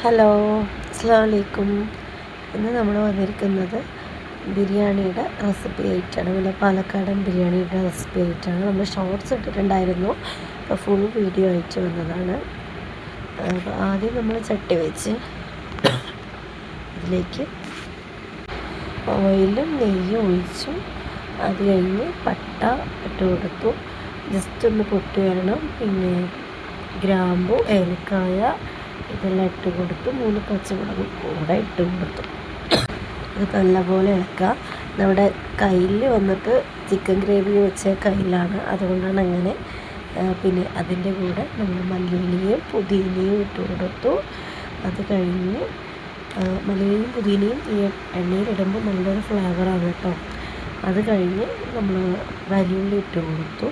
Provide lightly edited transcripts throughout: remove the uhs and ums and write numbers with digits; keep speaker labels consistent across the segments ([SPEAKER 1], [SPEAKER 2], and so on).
[SPEAKER 1] Hello, അസ്സലാമു അലൈക്കും. ഇന്ന് നമ്മൾ വന്നിരിക്കുന്നത് ബിരിയാണിയുടെ റെസിപ്പി ആയിട്ടാണ്. പിന്നെ പാലക്കാടൻ ബിരിയാണിയുടെ റെസിപ്പി ആയിട്ടാണ്. നമ്മൾ ഷോർട്സ് ഇട്ടിട്ടുണ്ടായിരുന്നു, അപ്പോൾ ഫുൾ വീഡിയോ ആയിട്ട് വന്നതാണ്. അപ്പോൾ ആദ്യം നമ്മൾ ചട്ടി വെച്ച് ഇതിലേക്ക് ഓയിലും നെയ്യും ഒഴിച്ചു. അത് കഴിഞ്ഞ് പട്ട ഇട്ട് കൊടുത്തു, ജസ്റ്റ് ഒന്ന് പൊട്ടി വരണം. പിന്നെ ഗ്രാമ്പു, ഏലക്കായ ഇതെല്ലാം ഇട്ട് കൊടുത്തു. 3 പച്ചമുളക് കൂടെ ഇട്ട് കൊടുത്തു. അത് നല്ലപോലെ ഇളക്കുക. നമ്മുടെ കയ്യിൽ വന്നിട്ട് ചിക്കൻ ഗ്രേവി വെച്ച കയ്യിലാണ്, അതുകൊണ്ടാണ് അങ്ങനെ. പിന്നെ അതിൻ്റെ കൂടെ നമ്മൾ മല്ലിയിലയും പുതിനയും ഇട്ട് കൊടുത്തു. അത് കഴിഞ്ഞ് മല്ലിയിലയും പുതിനയും ഈ എണ്ണയിലിടുമ്പോൾ നല്ലൊരു ഫ്ലേവറാണ് കേട്ടോ. അത് കഴിഞ്ഞ് നമ്മൾ വലിയുള്ളി ഇട്ട് കൊടുത്തു.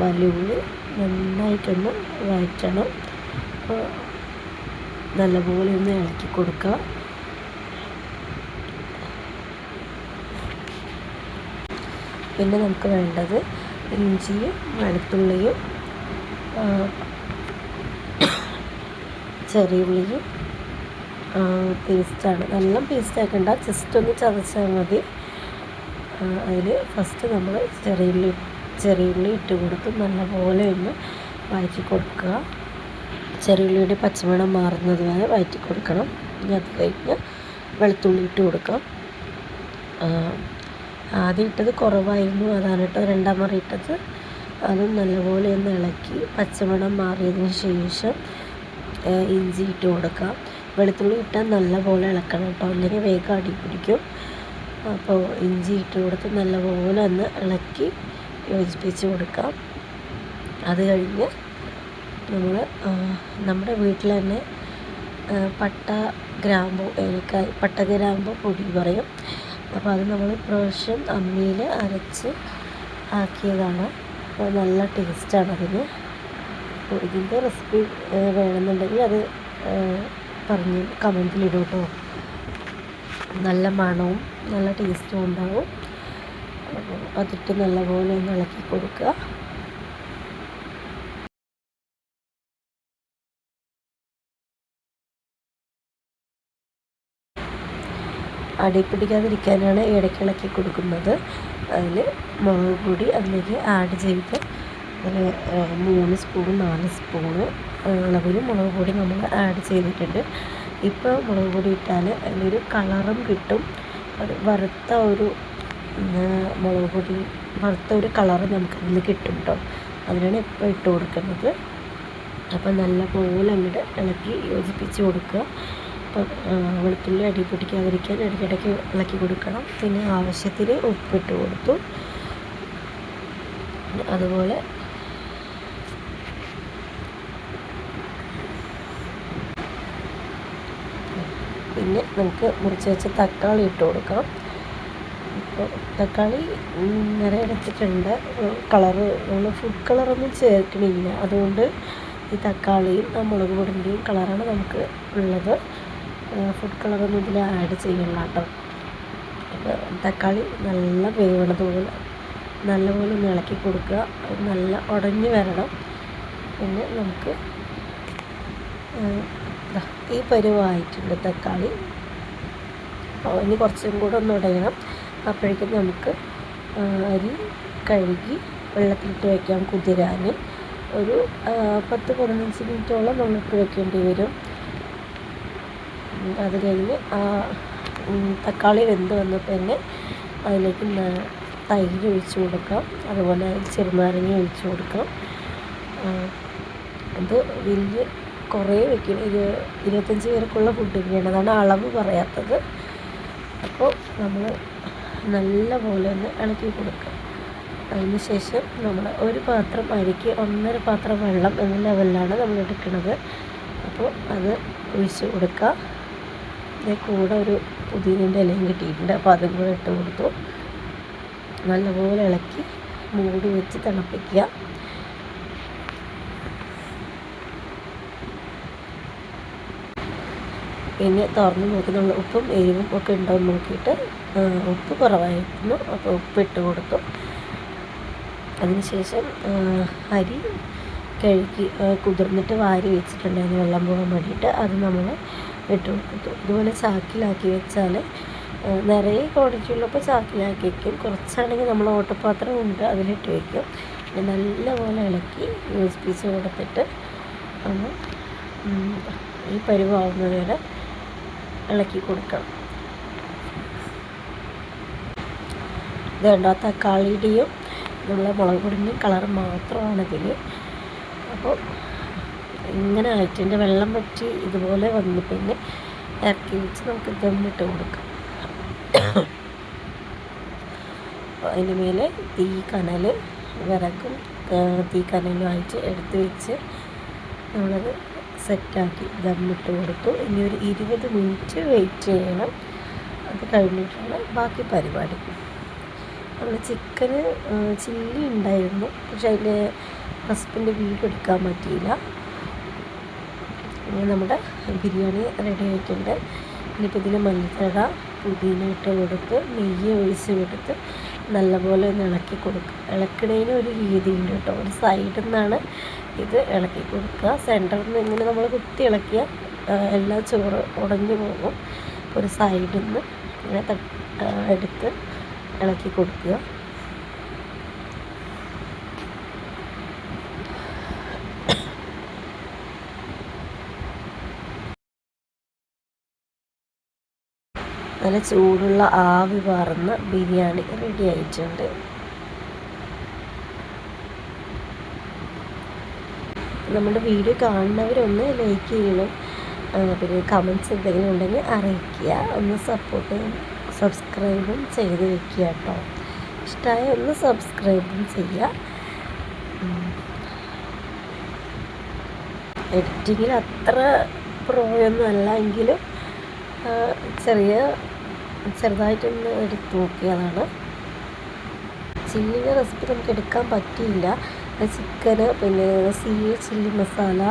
[SPEAKER 1] വലിയുള്ളി നന്നായിട്ടൊന്ന് വഴറ്റണം. നല്ലപോലെ ഒന്ന് ഇളക്കി കൊടുക്കുക. പിന്നെ നമുക്ക് വേണ്ടത് ഇഞ്ചിയും വെളുത്തുള്ളിയും ചെറിയ ഉള്ളിയും പേസ്റ്റാണ്. നല്ല പേസ്റ്റ് ആക്കണ്ട, ജസ്റ്റ് ഒന്ന് ചതച്ചാൽ മതി. അതിൽ ഫസ്റ്റ് നമ്മൾ ചെറിയ ഉള്ളി ഇട്ട് കൊടുത്ത് നല്ലപോലെ ഒന്ന് വഴറ്റി കൊടുക്കുക. ചെറിയുള്ളിയുടെ പച്ചമണം മാറുന്നത് വരെ വഴറ്റി കൊടുക്കണം. ഇനി അത് കഴിഞ്ഞ് വെളുത്തുള്ളി ഇട്ട് കൊടുക്കാം. ആദ്യം ഇട്ടത് കുറവായിരുന്നു, അതാണ് കേട്ടോ രണ്ടാം മുറ ഇട്ടത്. അതും നല്ലപോലെ ഒന്ന് ഇളക്കി പച്ചമണം മാറിയതിന് ശേഷം ഇഞ്ചി ഇട്ട് കൊടുക്കാം. വെളുത്തുള്ളി ഇട്ടാൽ നല്ലപോലെ ഇളക്കണം കേട്ടോ, അല്ലെങ്കിൽ വേഗം അടി പിടിക്കും. അപ്പോൾ ഇഞ്ചി ഇട്ട് കൊടുത്ത് നല്ലപോലെ ഒന്ന് ഇളക്കി യോജിപ്പിച്ച് കൊടുക്കാം. അത് കഴിഞ്ഞ് നമ്മൾ നമ്മുടെ വീട്ടിൽ തന്നെ പട്ട, ഗ്രാമ്പു, ഏലക്കായ, പട്ട ഗ്രാമ്പു പൊടി പറയും. അപ്പോൾ അത് നമ്മൾ ഇപ്രാവശ്യം അമ്മിയിൽ അരച്ച് ആക്കിയതാണ്. അപ്പോൾ നല്ല ടേസ്റ്റാണ് അതിന്. അപ്പോൾ ഇതിൻ്റെ റെസിപ്പി വേണമെന്നുണ്ടെങ്കിൽ അത് പറഞ്ഞ് കമൻറ്റിലിടും കേട്ടോ. നല്ല മണവും നല്ല ടേസ്റ്റും ഉണ്ടാവും. അപ്പോൾ അതിട്ട് നല്ലപോലെ ഒന്ന് ഇളക്കി കൊടുക്കുക. അടി പിടിക്കാതിരിക്കാനാണ് ഇടയ്ക്ക് ഇളക്കി കൊടുക്കുന്നത്. അതിൽ മുളക് പൊടി അതിലേക്ക് ആഡ് ചെയ്ത് അതിൽ 3 സ്പൂൺ 4 സ്പൂണ് അളവിൽ മുളക് പൊടി നമ്മൾ ആഡ് ചെയ്തിട്ടുണ്ട്. ഇപ്പോൾ മുളക് പൊടി ഇട്ടാൽ അതിലൊരു കളറും കിട്ടും. ഒരു വറുത്ത ഒരു മുളക് പൊടി, വറുത്ത ഒരു കളറ് നമുക്കതിൽ കിട്ടും കേട്ടോ. അതിനാണ് ഇപ്പോൾ ഇട്ട് കൊടുക്കുന്നത്. അപ്പോൾ നല്ലപോലെ അങ്ങോട്ട് ഇളക്കി യോജിപ്പിച്ച് കൊടുക്കുക. അപ്പോൾ വെളുത്തുള്ളി അടി പിടിക്കാതിരിക്കാൻ ഇടയ്ക്കിടയ്ക്ക് ഇളക്കി കൊടുക്കണം. പിന്നെ ആവശ്യത്തിന് ഉപ്പിട്ട് കൊടുത്തു. അതുപോലെ പിന്നെ നമുക്ക് മുറിച്ച് വെച്ച തക്കാളി ഇട്ട് കൊടുക്കാം. ഇപ്പോൾ തക്കാളി നിറയെ എടുത്തിട്ടുണ്ട്. കളറ് നമ്മൾ ഫുഡ് കളറൊന്നും ചേർക്കണില്ല, അതുകൊണ്ട് ഈ തക്കാളിയും മുളക് പൊടിൻ്റെയും കളറാണ് നമുക്ക് ഉള്ളത്. ഫുഡ് കളറൊന്നും ഇതിൽ ആഡ് ചെയ്യണം കേട്ടോ. അപ്പോൾ തക്കാളി നല്ല വേവണതുപോലെ നല്ലപോലെ ഒന്ന് ഇളക്കി കൊടുക്കുക. നല്ല ഉടഞ്ഞ് വരണം. പിന്നെ നമുക്ക് ഈ പരുവായിട്ടുണ്ട് തക്കാളി. അപ്പോൾ ഇനി കുറച്ചും കൂടെ ഒന്ന് ഉടയണം. അപ്പോഴേക്കും നമുക്ക് അരി കഴുകി വെള്ളത്തിലിട്ട് വയ്ക്കാം കുതിരാൻ. ഒരു 10-15 മിനിറ്റോളം നമ്മളിട്ട് വെക്കേണ്ടി വരും. അത് കഴിഞ്ഞ് തക്കാളി വെന്ത് വന്നപ്പോൾ തന്നെ അതിലേക്ക് തൈര് ഒഴിച്ച് കൊടുക്കാം. അതുപോലെ ചെറുനാരങ്ങ ഒഴിച്ച് കൊടുക്കാം. അത് വലിയ കുറേ വെക്കണം. 25 പേർക്കുള്ള ഫുഡ് വേണം, അതാണ് അളവ് പറയാത്തത്. അപ്പോൾ നമ്മൾ നല്ല പോലെ ഒന്ന് ഇളക്കി കൊടുക്കുക. അതിന് ശേഷം നമ്മൾ ഒരു പാത്രം അരിക്ക് 1.5 പാത്രം വെള്ളം എന്ന ലെവലിലാണ് നമ്മൾ എടുക്കുന്നത്. അപ്പോൾ അത് ഒഴിച്ച് കൊടുക്കുക. കൂടെ ഒരു പുതിനേൻ്റെ ഇലയും കിട്ടിയിട്ടുണ്ട്, അപ്പോൾ അതും കൂടെ ഇട്ട് കൊടുത്തു. നല്ലപോലെ ഇളക്കി മൂടി വെച്ച് തിളപ്പിക്കുക. പിന്നെ തുറന്ന് നോക്കി നമ്മൾ ഉപ്പും എരിവും ഒക്കെ ഉണ്ടോ എന്ന് നോക്കിയിട്ട് ഉപ്പ് കുറവായിരുന്നു, അപ്പോൾ ഉപ്പിട്ട് കൊടുത്തു. അതിനുശേഷം അരി കഴുകി കുതിർന്നിട്ട് വാരി വെച്ചിട്ടുണ്ടായിരുന്നു വെള്ളം പോകാൻ വേണ്ടിയിട്ട്. അത് നമ്മൾ ഇട്ട് കൊടുത്തു. ഇതുപോലെ ചാക്കിലാക്കി വെച്ചാൽ നിറയെ ക്വാണ്ടിറ്റി ഉള്ളപ്പോൾ ചാക്കിലാക്കി വയ്ക്കും. കുറച്ചാണെങ്കിൽ നമ്മൾ ഓട്ടപാത്രം ഉണ്ട് അതിലിട്ട് വയ്ക്കും. നല്ലപോലെ ഇളക്കി യൂസ് പീസ് കൊടുത്തിട്ട് ഒന്ന് ഈ പരുവാവുന്നത് വരെ ഇളക്കി കൊടുക്കണം. ഇത് കണ്ടോ, തക്കാളിയുടെയും നമ്മളെ മുളക് പൊടിൻ്റെയും കളർ മാത്രമാണ് ഇതിൽ. അപ്പോൾ ഇങ്ങനെ ആയിട്ടിൻ്റെ വെള്ളം പറ്റി ഇതുപോലെ വന്നു പിന്നെ ഇറക്കി വെച്ച് നമുക്ക് ദമ്മിട്ട് കൊടുക്കാം. അതിന് മേലെ കനൽ വിറകും കനലുമായിട്ട് എടുത്ത് വെച്ച് നമ്മളത് സെറ്റാക്കി ദമ്മിട്ട് കൊടുത്തു. ഇനി ഒരു 20 മിനിറ്റ് വെയിറ്റ് ചെയ്യണം. അത് കഴിഞ്ഞിട്ടാണ് ബാക്കി പരിപാടി. നമ്മൾ ചിക്കന് ചില്ലി ഉണ്ടായിരുന്നു, പക്ഷെ അതിൻ്റെ ഹസ്ബൻഡ് വീഡിയോ എടുക്കാൻ പറ്റിയില്ല. ഇനി നമ്മുടെ ബിരിയാണി റെഡി ആയിട്ടുണ്ട്. ഇനിയിപ്പോൾ ഇതിൽ മല്ലിത്തഴ പുതിന ഇട്ട് കൊടുത്ത് നെയ്യ് ഒഴിച്ച് കൊടുത്ത് നല്ലപോലെ ഒന്ന് ഇളക്കി കൊടുക്കുക. ഇളക്കണതിന് ഒരു രീതിയുണ്ട് കേട്ടോ. ഒരു സൈഡിൽ നിന്നാണ് ഇത് ഇളക്കി കൊടുക്കുക. സെൻറ്ററിൽ നിന്ന് ഇങ്ങനെ നമ്മൾ കുത്തി ഇളക്കിയ എല്ലാ ചോറ് ഉടഞ്ഞു പോകും. ഒരു സൈഡിൽ നിന്ന് ഇങ്ങനെ എടുത്ത് ഇളക്കി കൊടുക്കുക. നല്ല ചൂടുള്ള ആവി പാർന്ന ബിരിയാണി റെഡി ആയിട്ടുണ്ട്. നമ്മുടെ വീഡിയോ കാണുന്നവരൊന്ന് ലൈക്ക് ചെയ്യണം. പിന്നെ കമൻറ്റ്സ് എന്തെങ്കിലും ഉണ്ടെങ്കിൽ അറിയിക്കുക. ഒന്ന് സബ്സ്ക്രൈബും ചെയ്ത് വെക്കുക കേട്ടോ. ഇഷ്ടമായ ഒന്ന് സബ്സ്ക്രൈബും ചെയ്യുക. എഡിറ്റിങ്ങിൽ അത്ര പ്രോയൊന്നും അല്ല എങ്കിലും ചെറുതായിട്ടൊന്ന് എടുത്ത് നോക്കിയതാണ്. ചില്ലിൻ്റെ റെസിപ്പി നമുക്ക് എടുക്കാൻ പറ്റിയില്ല. ചിക്കന് പിന്നെ ചില്ലി മസാല,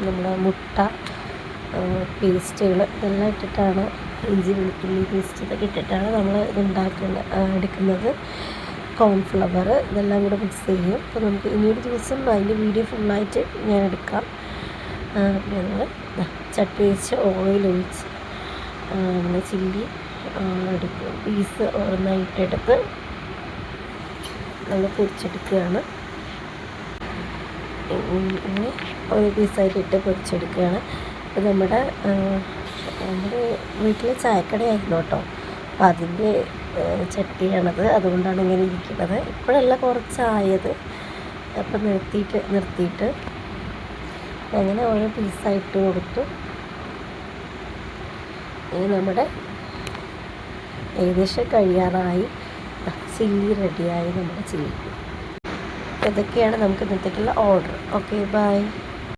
[SPEAKER 1] നമ്മുടെ മുട്ട പേസ്റ്റുകൾ ഇതെല്ലാം ഇട്ടിട്ടാണ്, ഇഞ്ചി വെളുത്തുള്ളി പേസ്റ്റ് ഇതൊക്കെ ഇട്ടിട്ടാണ് നമ്മൾ എടുക്കുന്നത്. കോൺഫ്ലവർ ഇതെല്ലാം കൂടെ മിക്സ് ചെയ്യും. അപ്പോൾ നമുക്ക് ഇനിയൊരു ദിവസം അതിൻ്റെ വീഡിയോ ഫുള്ളായിട്ട് ഞാൻ എടുക്കാം. പിന്നെ നമ്മൾ ചട്ടി വെച്ച് ഓയിൽ ഒഴിച്ച് നമ്മൾ ചില്ലി എടുക്കും. പീസ് ഓരോന്നായിട്ടെടുത്ത് നമ്മൾ പൊരിച്ചെടുക്കുകയാണ്. ഇങ്ങനെ ഓരോ പീസായിട്ട് പൊരിച്ചെടുക്കുകയാണ്. അപ്പോൾ നമ്മുടെ വീട്ടിലെ ചായക്കടയായിരുന്നു കേട്ടോ. അപ്പോൾ അതിൻ്റെ ചട്ടിയാണത്, അതുകൊണ്ടാണ് ഇങ്ങനെ ഇരിക്കുന്നത്. ഇപ്പോഴല്ല കുറച്ചായത്. അപ്പം നിർത്തിയിട്ട് അങ്ങനെ ഓരോ പീസായിട്ട് കൊടുത്തു. ഇനി നമ്മുടെ ഏകദേശം കഴിയാറായി. ചില്ലി റെഡിയായി നമ്മുടെ ചില്ലി. ഇതൊക്കെയാണ് നമുക്ക് ഇന്നത്തേക്കുള്ള ഓർഡർ. Okay, by.